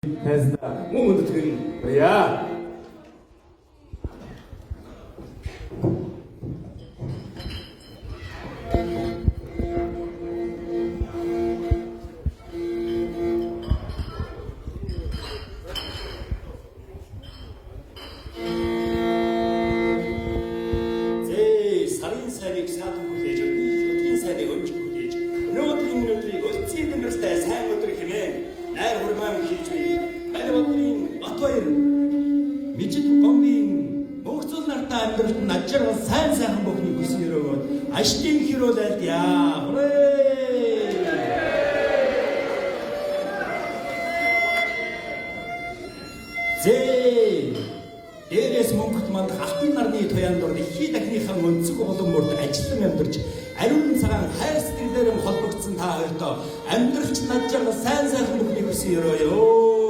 Tesla 문드트린 뭐야? 제 살인사를 사도 보내죠. 이 사례 언제 보내죠. 너희들이 너희들이 어찌 된 것을 다 사는 것들이 힘에 날 오르마음 기주의 말해버린 어떠일 미치도 공빈 목소리 날다 안들었 낮처럼 산산 먹니 무슨 이러고 아시긴 기로 될 때야 그래. 제 Дээрээс Монголд манд алтан нарны туяанд хий дахныхаа өнцөг улам мөрд ажиллан амьдарч ариун цагаан хайр сэтгэлээр холбогдсон та хоёртоо амьдралч над жаргал сайн сайхан бүхнийг хүсэн ёроо.